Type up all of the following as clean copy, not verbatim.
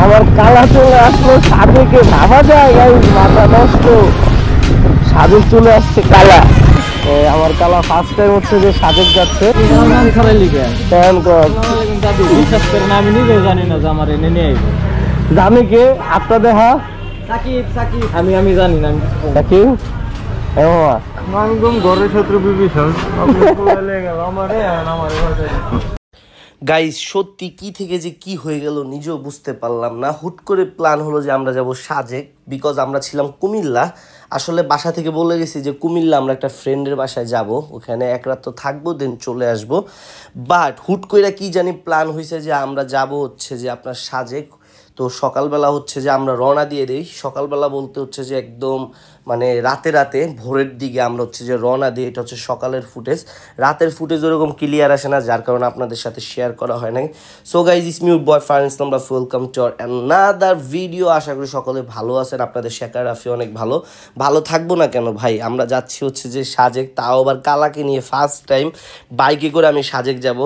আমার কালা চলে আসলো সাদেকে, ভাবা যায় গাইস, মাথা নষ্ট। সাদেক চলে আসছে কালা। আমার কালা ফার্স্ট টাইম হচ্ছে যে সাদেক যাচ্ছে। আমি নিজেও জানি না যে আমার এনে নিয়ে আইবো। জানি কে আপনার দেখা? সাকিব আমি জানি না। সাকিব একদম ঘরের শত্রু বিভীষণ। গাইস সত্যি কি থেকে যে কি হয়ে গেল নিজেও বুঝতে পারলাম না। হুট করে প্ল্যান হলো যে আমরা যাব সাজেক, বিকজ আমরা ছিলাম কুমিল্লা। আসলে বাসা থেকে বলে গেছি যে কুমিল্লা আমরা একটা ফ্রেন্ডের বাসায় যাব, ওখানে এক রাত তো থাকবো, দেন চলে আসব। বাট হুট করে কি জানি প্ল্যান হয়েছে যে আমরা যাব হচ্ছে যে আপনার সাজেক। তো সকালবেলা হচ্ছে যে আমরা রওনা দিয়ে দিই। সকালবেলা বলতে হচ্ছে যে একদম মানে রাতে ভোরের দিকে আমরা হচ্ছে যে রওনা দিই। এটা হচ্ছে সকালের ফুটেজ, রাতের ফুটেজ ওরকম ক্লিয়ার আসে না, যার কারণে আপনাদের সাথে শেয়ার করা হয় নাই। So guys, it's me your boy Farin Islam, welcome to our another video. আশা করি সকলে ভালো আছেন, আপনাদের শেখার রাফি অনেক ভালো থাকবো না কেন ভাই। আমরা যাচ্ছি হচ্ছে যে সাজেক, তাও আবার কালাকে নিয়ে। ফার্স্ট টাইম বাইকে করে আমি সাজেক যাব।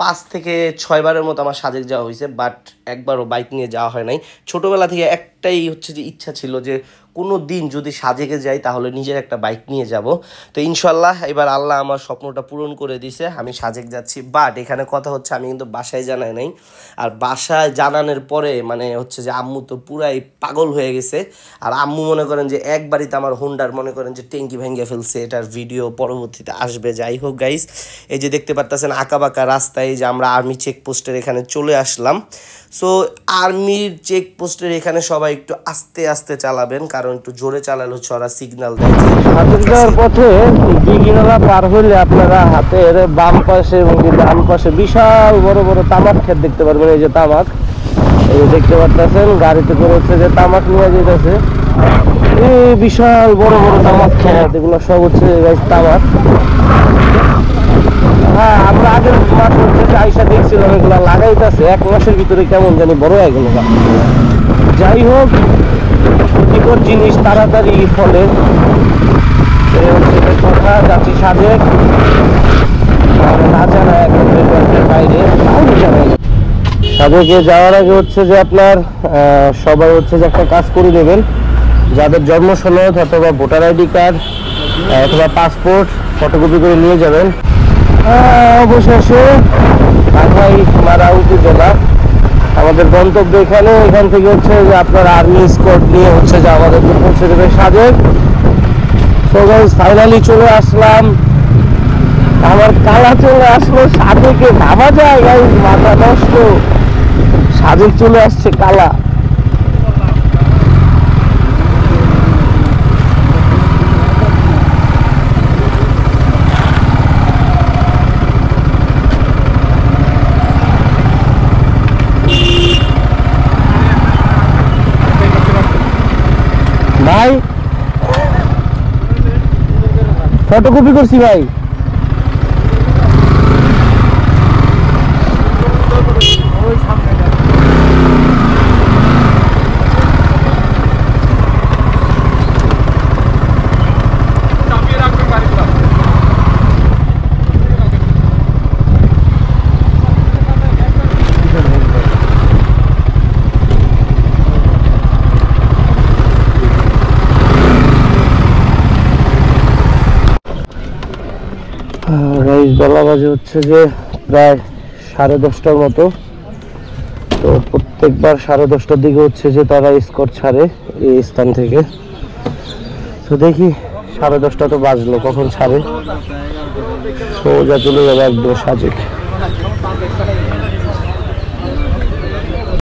5 থেকে 6 বারের মতো আমার সাজেক যাওয়া হয়েছে, বাট একবারও বাইক নিয়ে যাওয়া হয় নাই। ছোটোবেলা থেকে একটাই হচ্ছে যে ইচ্ছা ছিল যে কোনো দিন যদি সাজেকে যাই তাহলে নিজের একটা বাইক নিয়ে যাব। তো ইনশাল্লাহ এবার আল্লাহ আমার স্বপ্নটা পূরণ করে দিছে, আমি সাজেক যাচ্ছি। বাট এখানে কথা হচ্ছে আমি কিন্তু বাসায় জানাই নাই। আর বাসায় জানানোর পরে মানে হচ্ছে যে আম্মু তো পুরাই পাগল হয়ে গেছে। আর আম্মু মনে করেন যে একবারই আমার হোন্ডার মনে করেন যে ট্যাঙ্কি ভেঙে ফেলছে। এটার ভিডিও পরবর্তীতে আসবে। যাই হোক গাইস, এই যে দেখতে পারতেছেন আঁকাবাঁকা রাস্তায় যে আমরা আর্মি চেকপোস্টের এখানে চলে আসলাম। সো আর্মির চেকপোস্টের এখানে সবাই একটু আস্তে আস্তে চালাবেন, কারণ একটু জোরে চালালে হচ্ছে ওরা সিগন্যাল দেয়। সাদেক যাওয়ার পথে দিঘিনালা পার হইলে আপনারা হাতের বাম পাশে এবং ডান পাশে বিশাল বড় বড় তামাক ক্ষেত দেখতে পারবেন। এই যে তামাক, এই যে দেখতে পাচ্ছেন গাড়িতে করে হচ্ছে যে তামাক নিয়ে যেতেছে। এই বিশাল বড় বড় তামাক ক্ষেত, এগুলো সব হচ্ছে তামাক। হ্যাঁ, আমরা আগের মাস হচ্ছে যে আইসা দেখছিলাম এগুলো লাগাইতেছে, 1 মাসের ভিতরে কেমন জানি বড় হয়ে গেল। যাই হোক, ক্ষতিকর জিনিস তাড়াতাড়ি ফলে। কথা যাচ্ছি সাজেক, না জানা এখন বাইরে জানাই। সাজেকে যাওয়ার আগে হচ্ছে যে আপনার সবাই হচ্ছে যে একটা কাজ করে দেবেন। যাদের জন্ম সনদ অথবা ভোটার আইডি কার্ড অথবা পাসপোর্ট ফটোকপি করে নিয়ে যাবেন। অবশেষে ঢাকাই মারা উপজেলা আমাদের গন্তব্য এখানে। এখান থেকে হচ্ছে যে আপনার আর্মি স্কোয়াড নিয়ে হচ্ছে যে আমাদেরকে পৌঁছে দেবে সাজেক। সো গাইস, ফাইনালি চলে আসলাম। আমার কালা চলে আসলো সাজেকে, ভাবা যায় গাইস, মাথা নষ্ট। সাজেক চলে আসছে কালা। ভাই ফটোকপি করছি ভাই। বেলা বাজে হচ্ছে যে প্রায় 10:30টার মতো। তো প্রত্যেকবার 10:30টার দিকে হচ্ছে যে তারা স্কট ছাড়ে এই স্থান থেকে। তো দেখি 10:30টা তো বাজলো, কখন ছাড়ে। সোজা চলে যাবে একদম সাজেক।